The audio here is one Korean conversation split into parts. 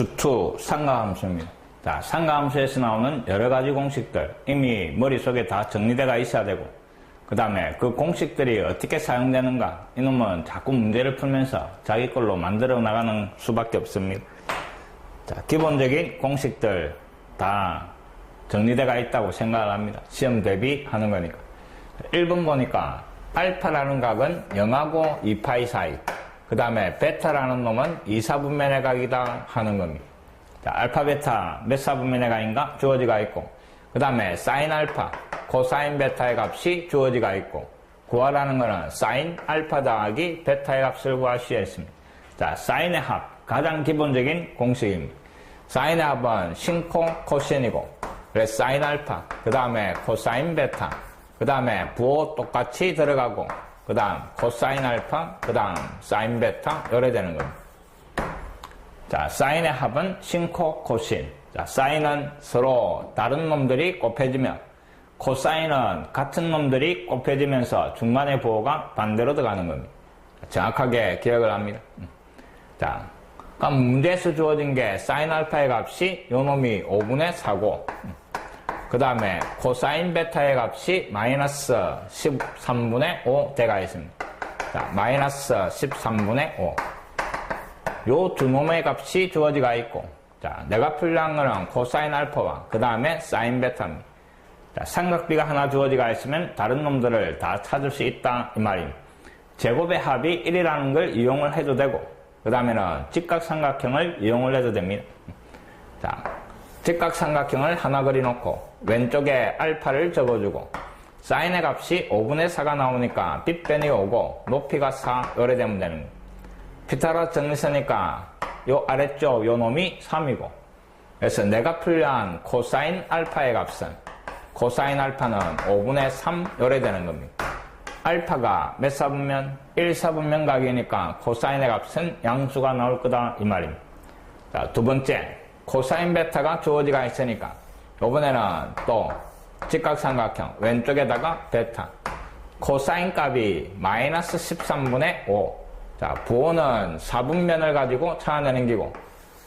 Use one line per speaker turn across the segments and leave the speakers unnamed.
수투 상가함수입니다. 자, 상가함수에서 나오는 여러 가지 공식들 이미 머릿속에 다 정리되어 있어야 되고, 그 다음에 그 공식들이 어떻게 사용되는가, 이놈은 자꾸 문제를 풀면서 자기 걸로 만들어 나가는 수밖에 없습니다. 자, 기본적인 공식들 다 정리되어 있다고 생각을 합니다. 시험 대비하는 거니까. 1번 보니까 알파라는 각은 0하고 2파이 사이, 그 다음에 베타라는 놈은 2사분면의 각이다 하는 겁니다. 자, 알파 베타 몇 사분면의 각인가 주어지가 있고, 그 다음에 사인 알파 코사인 베타의 값이 주어지가 있고, 구하라는 거는 사인 알파 더하기 베타의 값을 구하시야 했습니다. 자, 사인의 합 가장 기본적인 공식입니다. 사인의 합은 신코 코신이고, 그래서 사인 알파 그 다음에 코사인 베타 그 다음에 부호 똑같이 들어가고, 그 다음 코사인 알파 그 다음 사인 베타 이래 되는 겁니다. 자, 사인의 합은 신코 코신. 자, 사인은 서로 다른 놈들이 곱해지면, 코사인은 같은 놈들이 곱해지면서 중간의 부호가 반대로 들어가는 겁니다. 정확하게 기억을 합니다. 자, 그럼 문제에서 주어진 게 사인 알파의 값이 요 놈이 5분의 4고, 그 다음에 코사인 베타의 값이 마이너스 13분의 5 돼가 있습니다. 자, 마이너스 13분의 5. 요 두 놈의 값이 주어지가 있고, 자, 내가 풀려한 거는 코사인 알파와 그 다음에 사인 베타입니다. 자, 삼각비가 하나 주어지가 있으면 다른 놈들을 다 찾을 수 있다 이 말입니다. 제곱의 합이 1이라는 걸 이용을 해도 되고, 그 다음에는 직각삼각형을 이용을 해도 됩니다. 자, 직각삼각형을 하나 그려놓고 왼쪽에 알파를 적어주고, 사인의 값이 5분의 4가 나오니까 빗변이 5고 높이가 4 요래 되면 되는 거예요. 피타고라스 정리서니까 요 아래쪽 요 놈이 3이고, 그래서 내가 풀려한 코사인 알파의 값은, 코사인 알파는 5분의 3 요래 되는 겁니다. 알파가 몇 사분면? 1사분면 각이니까 코사인의 값은 양수가 나올 거다 이 말입니다. 자, 두 번째, 코사인 베타가 주어지가 있으니까 이번에는 또 직각삼각형 왼쪽에다가 베타, 코사인 값이 마이너스 13분의 5. 자, 부호는 4분면을 가지고 찾아내는 기고,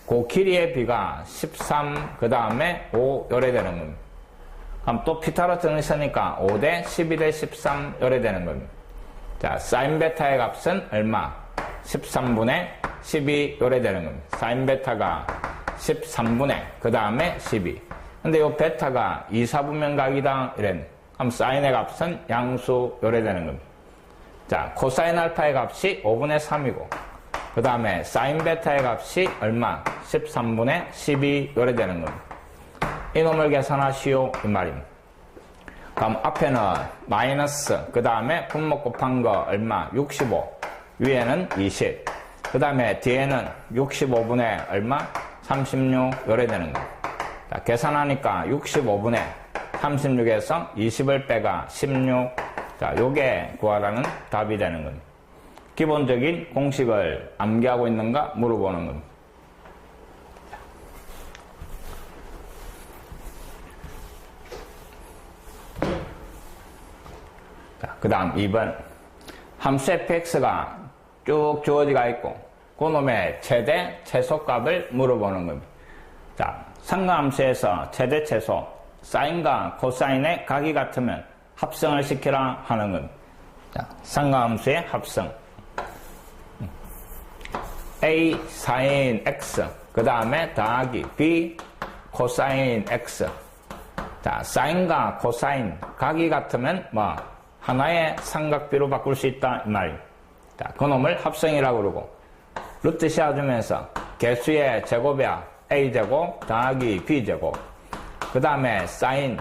그 길이의 비가 13, 그 다음에 5 요래 되는 겁니다. 그럼 또 피타고라스 정리서니까 5대 12대 13 요래 되는 겁니다. 자, 사인 베타의 값은 얼마? 13분의 12 요래 되는 겁니다. 사인 베타가 13분의 그 다음에 12. 근데 요 베타가 2사분면 각이다 이랬네. 그럼 사인의 값은 양수 요래 되는 겁니다. 자, 코사인 알파의 값이 5분의 3이고, 그 다음에 사인 베타의 값이 얼마? 13분의 12 요래 되는 겁니다. 이놈을 계산하시오 이 말입니다. 그럼 앞에는 마이너스, 그 다음에 분모 곱한 거 얼마? 65, 위에는 20, 그 다음에 뒤에는 65분의 얼마? 36 요래 되는 겁니다. 자, 계산하니까 65분의 36에서 20을 빼가 16. 자, 요게 구하라는 답이 되는 겁니다. 기본적인 공식을 암기하고 있는가 물어보는 겁니다. 자, 그 다음 2번. 함수 fx가 쭉 주어지가 있고, 그 놈의 최대 최소값을 물어보는 겁니다. 자, 상가함수에서 최대 최소, 사인과 코사인의 각이 같으면 합성을 시키라 하는 겁니다. 자, 상가함수의 합성. a 사인 x, 그 다음에 더하기 b 코사인 x. 자, 사인과 코사인 각이 같으면 뭐 하나의 삼각비로 바꿀 수 있다 이 말입니다. 자, 그놈을 합성이라고 그러고, 루트 씌워주면서 개수의 제곱이야 a제곱 더하기 b제곱, 그 다음에 사인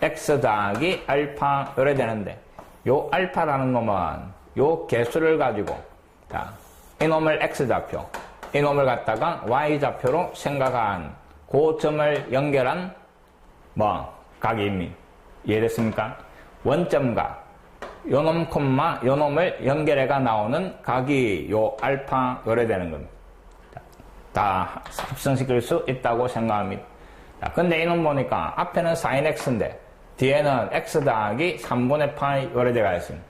x 더하기 알파 요래 되는데, 요 알파라는 놈은 요 개수를 가지고, 자, 이놈을 x좌표, 이놈을 갖다가 y좌표로 생각한 그 점을 연결한 뭐 각입니다. 이해됐습니까? 원점과 요놈 콤마 요놈을 연결해가 나오는 각이 요 알파 요래 되는 겁니다. 다 합성시킬 수 있다고 생각합니다. 자, 근데 이놈 보니까 앞에는 sin x인데 뒤에는 x 더하기 3분의 파이 요래 되어 있습니다.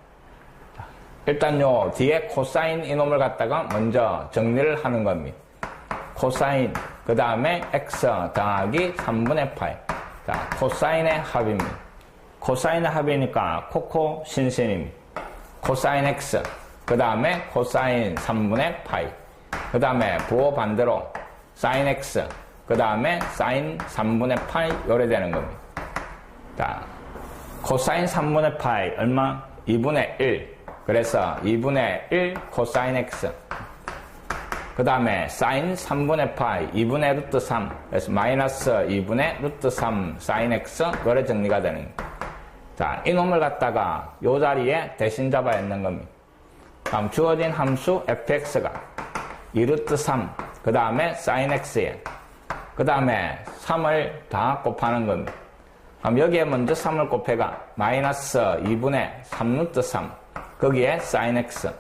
자, 일단 요 뒤에 코사인 이놈을 갖다가 먼저 정리를 하는 겁니다. 코사인 그 다음에 x 더하기 3분의 파이. 자, 코사인의 합입니다. 코사인의 합이니까 코코 신신입니다. 코사인 x. 그 다음에 코사인 3분의 파이. 그 다음에 부호 반대로 사인 x. 그 다음에 사인 3분의 파이 요래 되는 겁니다. 자, 코사인 3분의 파이 얼마? 2분의 1. 그래서 2분의 1 코사인 x. 그 다음에 사인 3분의 파이 2분의 루트 3. 그래서 마이너스 2분의 루트 3 사인 x 요래 정리가 되는 겁니다. 자, 이놈을 갖다가 요 자리에 대신 잡아야 하는 겁니다. 다음 주어진 함수 fx가 2루트 3. 그 다음에 사인 x에 그 다음에 3을 다 곱하는 겁니다. 그럼 여기에 먼저 3을 곱해가 마이너스 2분의 3루트 3 거기에 사인 x.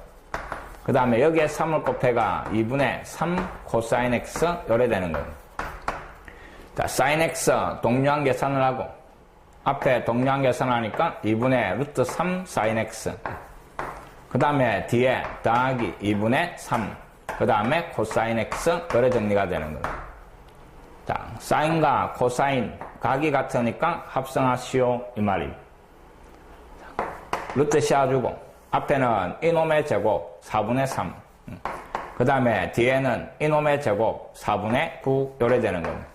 그 다음에 여기에 3을 곱해가 2분의 3 코사인 x 요래 되는 겁니다. 자, 사인 x 동류한 계산을 하고 앞에 동류한 계산하니까 2분의 루트 3 사인 x. 그 다음에 뒤에 더하기 2분의 3. 그 다음에 코사인 x 요래 정리가 되는 겁니다. 자, 사인과 코사인 각이 같으니까 합성하시오 이 말입니다. 루트 씌워주고 앞에는 이놈의 제곱 4분의 3. 그 다음에 뒤에는 이놈의 제곱 4분의 9 요래 되는 겁니다.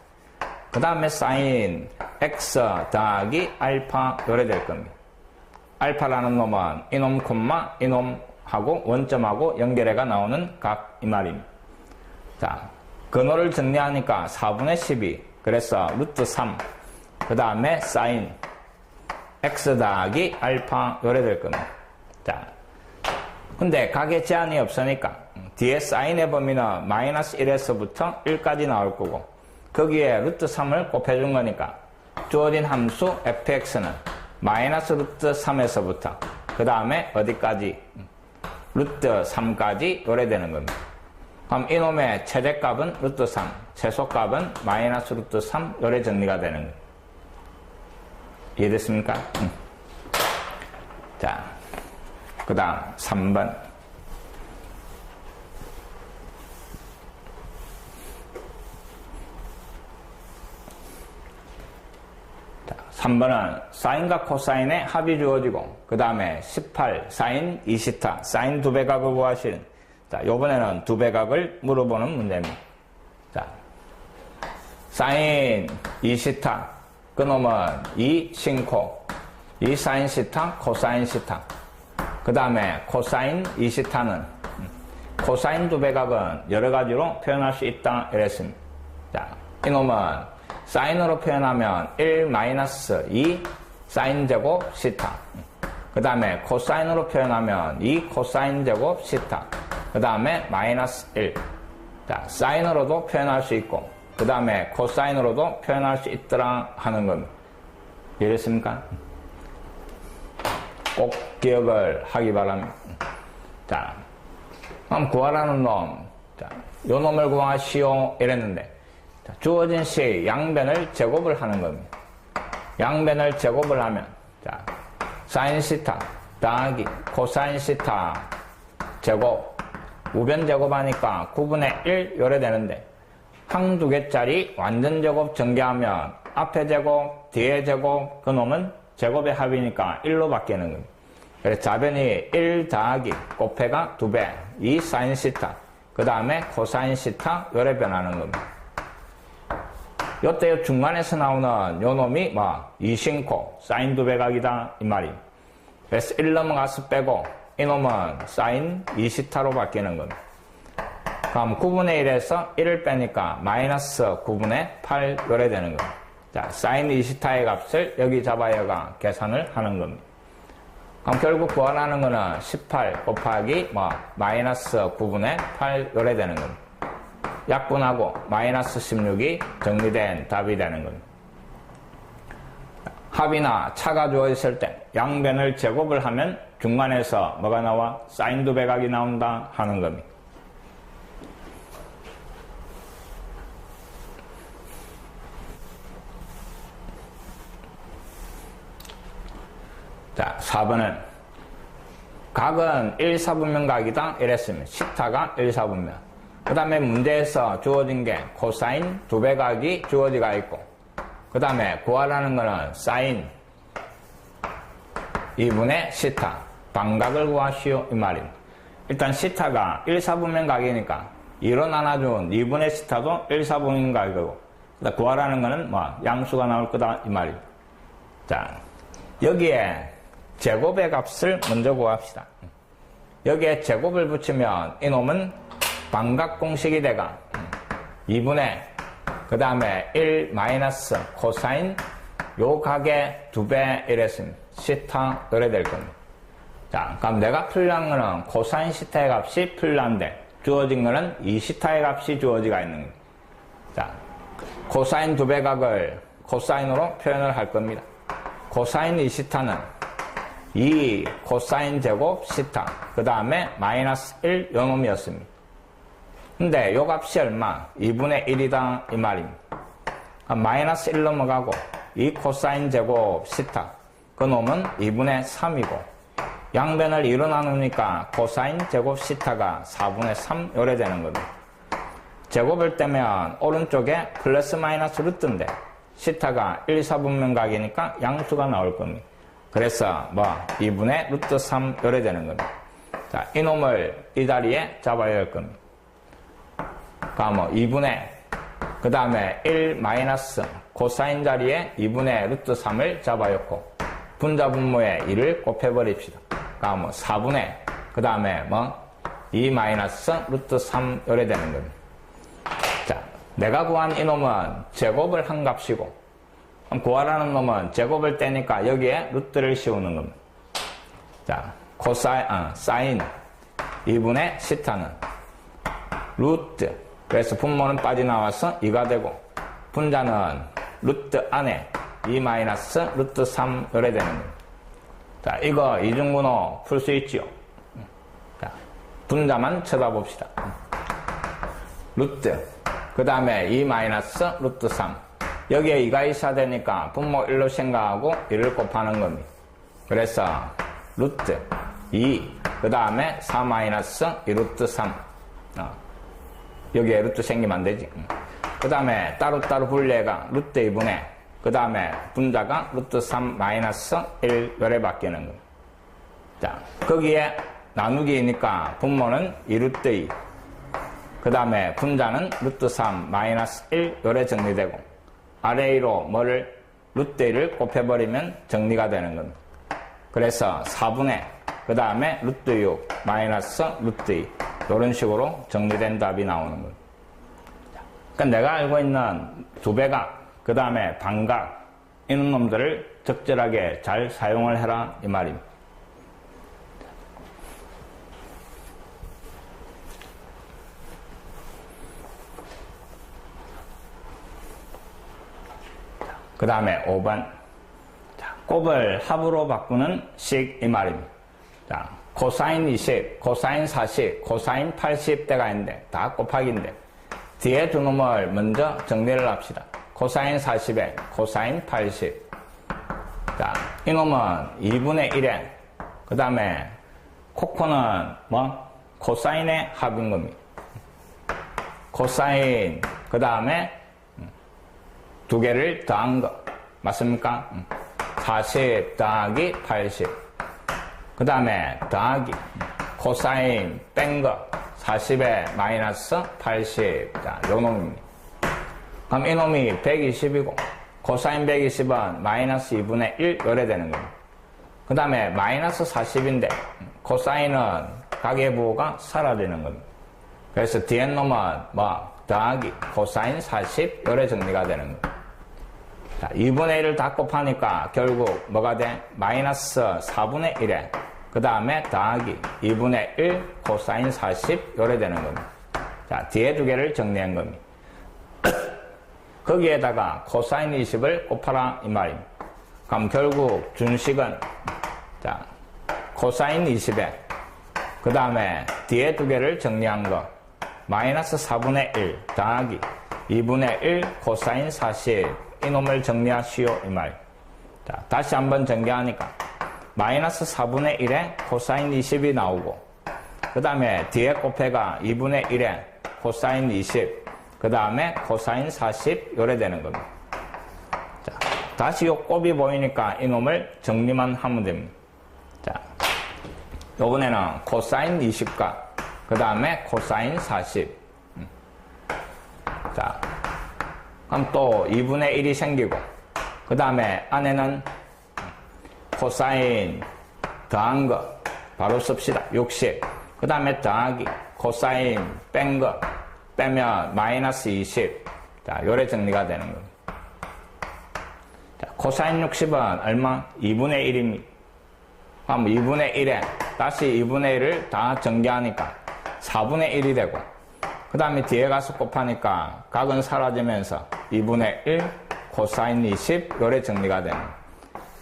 그 다음에 사인 x 더하기 알파 요래 될 겁니다. 알파라는 놈은 이놈 콤마 이놈하고 원점하고 연결해가 나오는 각 이 말입니다. 자, 근호를 정리하니까 4분의 12. 그래서 루트 3. 그 다음에 사인 x 더하기 알파 요래 될 겁니다. 자, 근데 각에 제한이 없으니까 뒤에 사인의 범위는 마이너스 1에서부터 1까지 나올 거고 거기에 루트 3을 곱해준 거니까 주어진 함수 fx는 마이너스 루트 3에서부터 그 다음에 어디까지? 루트 3까지 요래 되는 겁니다. 그럼 이놈의 최대값은 루트 3, 최소값은 마이너스 루트 3 요래 정리가 되는 거예요. 이해됐습니까? 자, 그 다음 3번. 자, 3번은 사인과 코사인의 합이 주어지고 그 다음에 18 사인 2시타 사인 2배 각을 구하시는. 자, 요번에는 2배 각을 물어보는 문제입니다. 자, 사인 2시타 그놈은 2 신코 2 사인 시타 코사인 시타. 그 다음에 코사인 2시타는 코사인 2배 각은 여러가지로 표현할 수 있다 이랬습니다. 자, 이놈은 사인으로 표현하면 1 마이너스 2 사인 제곱 시타. 그 다음에 코사인으로 표현하면 2 코사인 제곱 시타. 그 다음에 마이너스 1. 자, 사인으로도 표현할 수 있고 그 다음에 코사인으로도 표현할 수 있더라 하는 겁니다. 이해됐습니까? 꼭 기억을 하기 바랍니다. 자, 그럼 구하라는 놈. 자, 요 놈을 구하시오 이랬는데 자, 주어진 시 양변을 제곱을 하는 겁니다. 양변을 제곱을 하면 자, 사인 시타 더하기 코사인 시타 제곱 우변 제곱하니까 9분의 1 요래 되는데 항 2개짜리 완전 제곱 전개하면 앞에 제곱 뒤에 제곱 그놈은 제곱의 합이니까 1로 바뀌는 겁니다. 그래서 좌변이 1 더하기 곱해가 2배 2 사인 시타 그 다음에 코사인 시타 요래 변하는 겁니다. 요때 중간에서 나오는 요 놈이 2신코 사인 2배 각이다 이 말이. 그래서 1 넘어가서 빼고 이놈은 사인 2시타로 바뀌는 겁니다. 그럼 9분의 1에서 1을 빼니까 마이너스 9분의 8 요래 되는 겁니다. 자, 사인 2시타의 값을 여기 잡아야가 계산을 하는 겁니다. 그럼 결국 구하라는 거는 18 곱하기 마이너스 9분의 8 요래 되는 겁니다. 약분하고 마이너스 16이 정리된 답이 되는 겁니다. 합이나 차가 주어 있을 때 양변을 제곱을 하면 중간에서 뭐가 나와? 사인 2배 각이 나온다 하는 겁니다. 자, 4번은 각은 1, 4분면 각이다 이랬으면 시타가 1, 4분면 그 다음에 문제에서 주어진 게 코사인 2배 각이 주어지가 있고, 그 다음에 구하라는 거는 사인 2분의 시타, 반각을 구하시오 이 말입니다. 일단 시타가 1, 4분면 각이니까 2로 나눠준 2분의 시타도 1, 4분면 각이고, 구하라는 거는 양수가 나올 거다 이 말입니다. 자, 여기에 제곱의 값을 먼저 구합시다. 여기에 제곱을 붙이면 이놈은 반각 공식이 돼가 2분의 그 다음에 1 마이너스 코사인 요 각의 2배 이랬습니다. 시타 이래 될 겁니다. 자, 그럼 내가 풀려는 거는 코사인 시타의 값이 풀려는데 주어진 거는 2시타의 값이 주어지가 있는 거예요. 자, 코사인 2배 각을 코사인으로 표현을 할 겁니다. 코사인 2시타는 2 코사인 제곱 시타 그 다음에 마이너스 1 요 놈이었습니다. 근데 요 값이 얼마? 2분의 1이다 이 말입니다. 마이너스 1 넘어가고 2 코사인 제곱 시타 그 놈은 2분의 3이고 양변을 2로 나누니까 코사인 제곱 시타가 4분의 3 요래 되는 겁니다. 제곱을 떼면 오른쪽에 플러스 마이너스 루트인데 시타가 1, 4분면 각이니까 양수가 나올 겁니다. 그래서 2분의 루트 3 요래 되는 겁니다. 자, 이놈을 이 자리에 잡아야 할 겁니다. 그럼 2분의 그 다음에 1 마이너스 코사인 자리에 2분의 루트 3을 잡아였고 분자 분모에 2를 곱해버립시다. 그럼 4분의 그 다음에 2 마이너스 루트 3 요래 되는 겁니다. 자, 내가 구한 이놈은 제곱을 한 값이고 구하라는 놈은 제곱을 떼니까 여기에 루트를 씌우는 겁니다. 자, 사인 2분의 시타는 루트 그래서 분모는 빠져나와서 2가 되고 분자는 루트 안에 2 마이너스 루트 3 요래 되는 겁니다. 자, 이거 이중분호 풀 수 있지요. 자, 분자만 쳐다봅시다. 루트 그 다음에 2 마이너스 루트 3 여기에 2가 있어야 되니까 분모 1로 생각하고 1을 곱하는 겁니다. 그래서 루트 2 그 다음에 4 마이너스 2 루트 3 여기에 루트 생기면 안 되지. 그 다음에 따로따로 분리해가 루트 2분의 그 다음에 분자가 루트 3 마이너스 1 요래 바뀌는 겁니다. 자, 거기에 나누기니까 분모는 2 루트 2 그 다음에 분자는 루트 3 마이너스 1 요래 정리되고 아래로 뭐를 루트 1을 곱해버리면 정리가 되는 겁니다. 그래서 4분의 그 다음에 루트 6 마이너스 루트 2 이런 식으로 정리된 답이 나오는 겁니다. 그러니까 내가 알고 있는 2배각 그 다음에 반각 이런 놈들을 적절하게 잘 사용을 해라 이 말입니다. 그 다음에 5번 자, 곱을 합으로 바꾸는 식 이 말입니다. 자, 코사인 20, 코사인 40, 코사인 80대가 있는데 다 곱하기인데 뒤에 두 놈을 먼저 정리를 합시다. 코사인 40에 코사인 80 자, 이놈은 2분의 1에 그 다음에 코코는 코사인의 합인 겁니다. 코사인 그 다음에 두 개를 더한 거 맞습니까? 40 더하기 80 그 다음에 더하기 코사인 뺀 거 40에 마이너스 80 자, 요 놈입니다. 그럼 이 놈이 120이고 코사인 120은 마이너스 2분의 1 요래 되는 겁니다. 그 다음에 마이너스 40인데 코사인은 각의 부호가 사라지는 겁니다. 그래서 뒤에 놈은 더하기 코사인 40 요래 정리가 되는 겁니다. 자, 2분의 1을 다 곱하니까 결국 뭐가 돼? 마이너스 4분의 1에 그 다음에 더하기 2분의 1 코사인 40 요래 되는 겁니다. 자, 뒤에 두 개를 정리한 겁니다. 거기에다가 코사인 20을 곱하라 이 말입니다. 그럼 결국 준식은 자, 코사인 20에 그 다음에 뒤에 두 개를 정리한 거 마이너스 4분의 1 더하기 2분의 1 코사인 40 이놈을 정리하시오 이 말. 자, 다시 한번 정리하니까 마이너스 4분의 1에 코사인 20이 나오고 그 다음에 뒤에 곱해가 2분의 1에 코사인 20, 그 다음에 코사인 40 요래 되는 겁니다. 자, 다시 요 곱이 보이니까 이놈을 정리만 하면 됩니다. 자, 요번에는 코사인 20과 그 다음에 코사인 40. 자, 그럼 또 2분의 1이 생기고 그 다음에 안에는 코사인 더한 거 바로 씁시다. 60. 그 다음에 더하기 코사인 뺀 거 빼면 마이너스 20. 자, 요래 정리가 되는 겁니다. 자, 코사인 60은 얼마? 2분의 1입니다. 그럼 2분의 1에 다시 2분의 1을 다 전개하니까 4분의 1이 되고 그 다음에 뒤에 가서 곱하니까 각은 사라지면서 2분의 1 코사인 20 요래 정리가 되는 겁니다.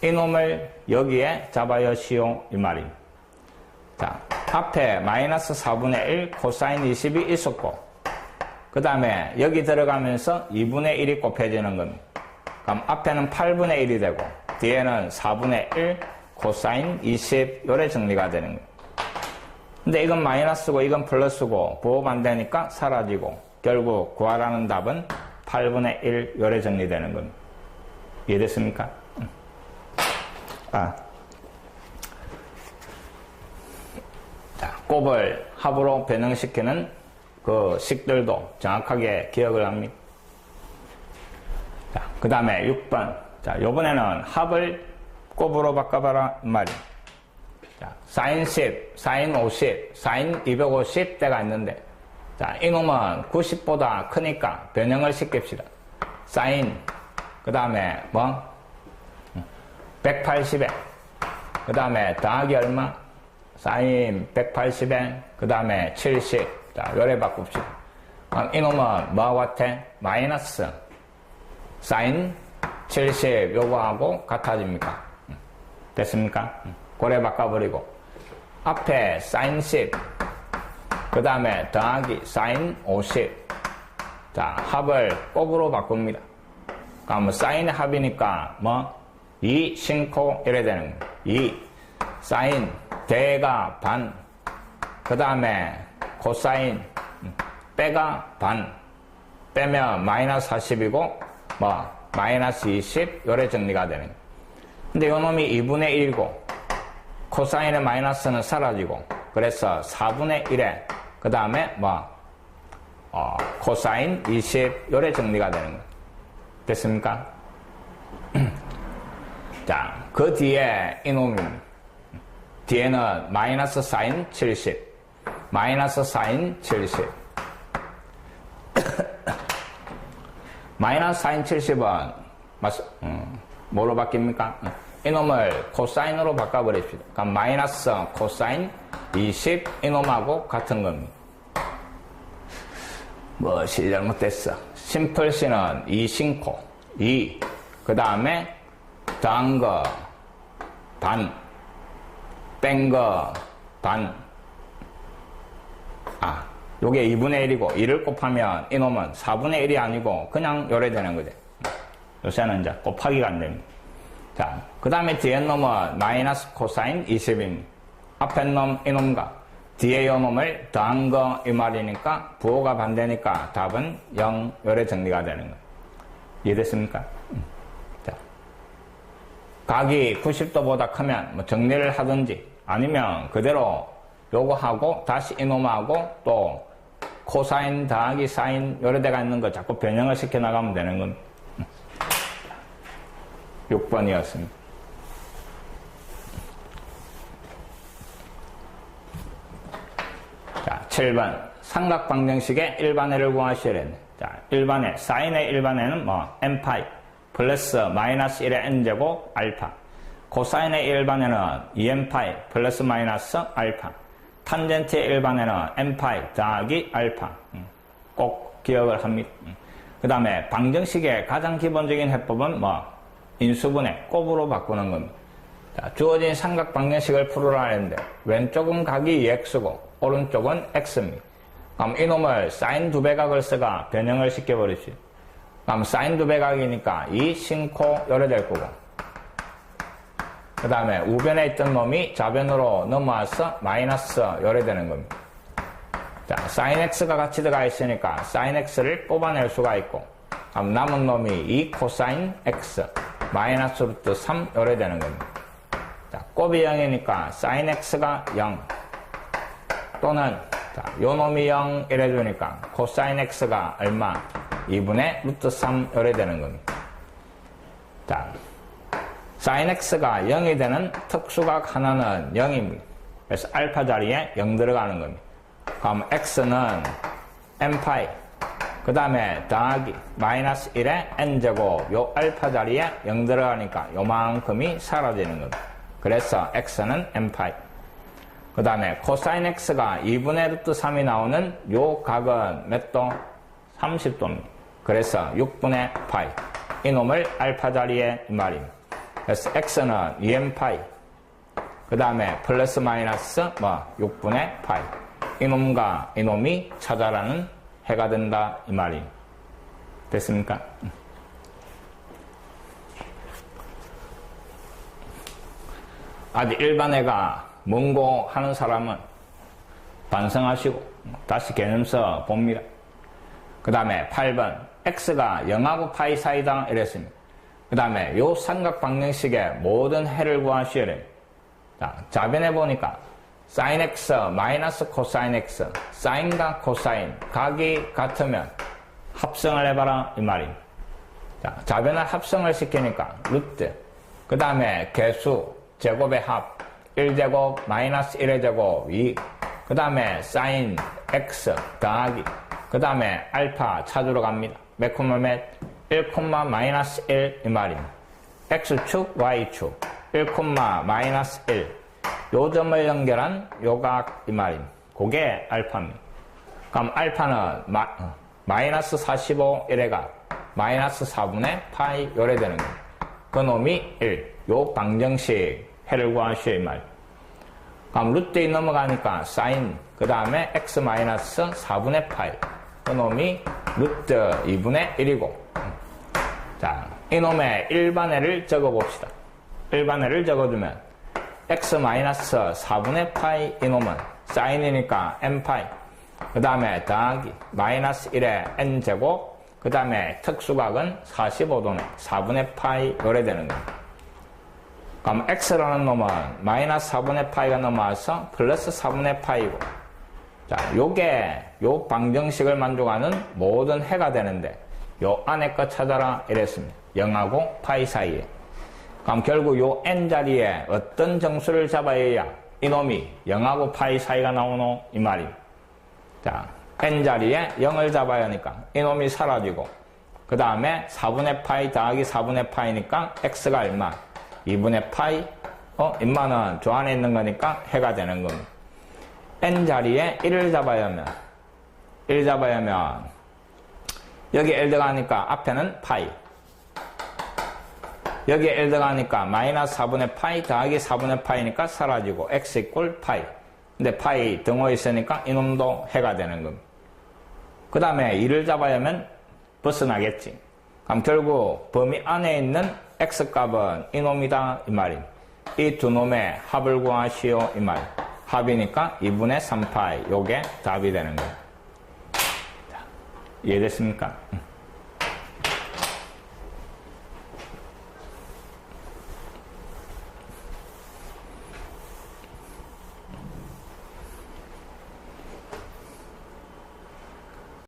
이놈을 여기에 잡아여시오 이 말입니다. 자, 앞에 마이너스 4분의 1 코사인 20이 있었고 그 다음에 여기 들어가면서 2분의 1이 곱해지는 겁니다. 그럼 앞에는 8분의 1이 되고 뒤에는 4분의 1 코사인 20 요래 정리가 되는 거예요. 근데 이건 마이너스고 이건 플러스고 부호 반대니까 사라지고 결국 구하라는 답은 8분의 1 요래 정리되는 겁니다. 이해됐습니까? 자, 곱을 합으로 변형시키는 그 식들도 정확하게 기억을 합니다. 자, 그 다음에 6번. 자, 요번에는 합을 곱으로 바꿔봐라 말이에요. 자, 사인 10, 사인 50, 사인 250대가 있는데, 자, 이놈은 90보다 크니까 변형을 시킵시다. 사인, 그 다음에 뭐? 180에, 그 다음에 더하기 얼마? 사인 180에, 그 다음에 70. 자, 요래 바꿉시다. 그럼 이놈은 뭐하고 같아? 마이너스 사인 70 요거하고 같아집니까? 됐습니까? 고래 바꿔버리고 앞에 사인 10 그 다음에 더하기 사인 50. 자, 합을 곱으로 바꿉니다. 그럼 사인의 합이니까 뭐? 2 신코 이래 되는 거예요. 2 사인 대가 반 그 다음에 코사인 빼가 반 빼면 마이너스 40이고 뭐 마이너스 20 요래 정리가 되는 거예요. 근데 요놈이 2분의 1이고 코사인의 마이너스는 사라지고 그래서 4분의 1에 그 다음에 뭐 코사인 20 요래 정리가 되는 거예요. 됐습니까? 자, 그 뒤에 이놈입니다. 뒤에는 마이너스 사인 70 마이너스 사인 70 마이너스 사인 70은 뭐로 바뀝니까? 이놈을 코사인으로 바꿔버립시다. 그럼 마이너스 코사인 20 이놈하고 같은 겁니다. 무엇이 잘못됐어? 심플씨는 2신코 2 그 다음에 더한 거 반 뺀 거 반 요게 2분의 1이고 2를 곱하면 이놈은 4분의 1이 아니고 그냥 요래 되는 거죠. 요새는 이제 곱하기가 안 됩니다. 자, 그 다음에 뒤에 놈은 마이너스 코사인 20입니다. 앞에 놈 이놈과 뒤에 요 놈을 더한 거 이 말이니까 부호가 반대니까 답은 0 요래 정리가 되는 거예요. 이해됐습니까? 자, 각이 90도보다 크면 뭐 정리를 하든지 아니면 그대로 요거 하고 다시 이놈하고 또 코사인 더하기 사인 요래 데가 있는 거 자꾸 변형을 시켜 나가면 되는 겁니다. 6번이었습니다. 자, 7번. 삼각방정식의 일반회를 구하셔야 되네. 자, 일반회. 사인의 일반회는 뭐, n파이 플러스 마이너스 1의 n제곱 알파. 코사인의 일반회는 2n파이 플러스 마이너스 알파. 탄젠트의 일반회는 n파이 더하기 알파. 꼭 기억을 합니다. 그 다음에 방정식의 가장 기본적인 해법은 뭐, 인수분해, 곱으로 바꾸는 겁니다. 자, 주어진 삼각 방정식을 풀으라 하는데 왼쪽은 각이 2x고 오른쪽은 x입니다. 그럼 이놈을 사인 2배 각을 써가 변형을 시켜버립시다. 그럼 사인 2배 각이니까 2 신코 요래 될 거고 그 다음에 우변에 있던 놈이 좌변으로 넘어와서 마이너스 요래 되는 겁니다. 자, sin x가 같이 들어가 있으니까 sin x를 뽑아낼 수가 있고, 그럼 남은 놈이 2 코사인 x 마이너스 루트 3 요래 되는 겁니다. 자, 곱이 0이니까 sin x가 0 또는 자, 요 놈이 0 이래 주니까 코사인 x가 얼마? 2분의 루트 3 요래 되는 겁니다. 자, sin x가 0이 되는 특수각 하나는 0입니다. 그래서 알파 자리에 0 들어가는 겁니다. 그럼 x는 n파이 그 다음에 더하기 마이너스 1에 n제곱 요 알파 자리에 0 들어가니까 요만큼이 사라지는 겁니다. 그래서 x는 n파이 그 다음에 코사인 x가 2분의 루트 3이 나오는 요 각은 몇 도? 30도입니다. 그래서 6분의 파이 이놈을 알파 자리에 이 말입니다. 그래서 x는 2n파이 그 다음에 플러스 마이너스 6분의 파이 이놈과 이놈이 찾아라는 해가 된다 이 말이 됐습니까? 아주 일반애가 뭔고 하는 사람은 반성하시고 다시 개념 써 봅니다. 그 다음에 8번 x가 0하고 파이 사이다 이랬습니다. 그 다음에 요 삼각 방정식의 모든 해를 구하시오. 자, 자변해 보니까 sin x 마이너스 코사인 x 사인과 코사인 각이 같으면 합성을 해봐라 이 말입니다. 자, 자변을 합성을 시키니까 루트 그 다음에 개수 제곱의 합 1제곱 마이너스 1의 제곱 2 그 다음에 sin x 더하기 그 다음에 알파 찾으러 갑니다. 몇 콤마 몇? 1 콤마 마이너스 1 이 말입니다. x축 y축 1 콤마 마이너스 1 요 점을 연결한 요각 이 말입니다. 그게 알파입니다. 그럼 알파는 마이너스 45 1회가 마이너스 4분의 파이 요래 되는 겁니다. 그 놈이 1. 요 방정식 해를 구하시오 이 말. 그럼 루트에 넘어가니까 사인 그 다음에 x 마이너스 4분의 파이 그 놈이 루트 2분의 1이고 자, 이놈의 일반해를 적어봅시다. 일반해를 적어주면 x 마이너스 4분의 파이 이놈은 사인이니까 n파이 그 다음에 더하기 마이너스 1의 n제곱 그 다음에 특수각은 45도네 4분의 파이 요래 되는 겁니다. 그럼 x라는 놈은 마이너스 4분의 파이가 넘어와서 플러스 4분의 파이고 자, 요게 요 방정식을 만족하는 모든 해가 되는데 요 안에 거 찾아라 이랬습니다. 0하고 파이 사이에. 그럼 결국 요 n자리에 어떤 정수를 잡아야 이놈이 0하고 파이 사이가 나오노 이 말입니다. 자, n자리에 0을 잡아야 하니까 이놈이 사라지고 그 다음에 4분의 파이 더하기 4분의 파이니까 x가 얼마? 2분의 파이 인마는 저 안에 있는 거니까 해가 되는 겁니다. n자리에 1을 잡아야 하면 1 잡아야 하면 여기 1 들어가니까 앞에는 파이 여기에 1 들어가니까 마이너스 4분의 파이 더하기 4분의 파이니까 사라지고 x 이꼴 파이 근데 파이 등호 있으니까 이놈도 해가 되는 겁니다. 그 다음에 2를 잡아야 하면 벗어나겠지. 그럼 결국 범위 안에 있는 x값은 이놈이다 이 말입니다. 이 두 놈의 합을 구하시오 이 말. 합이니까 2분의 3파이 요게 답이 되는 거예요. 이해됐습니까?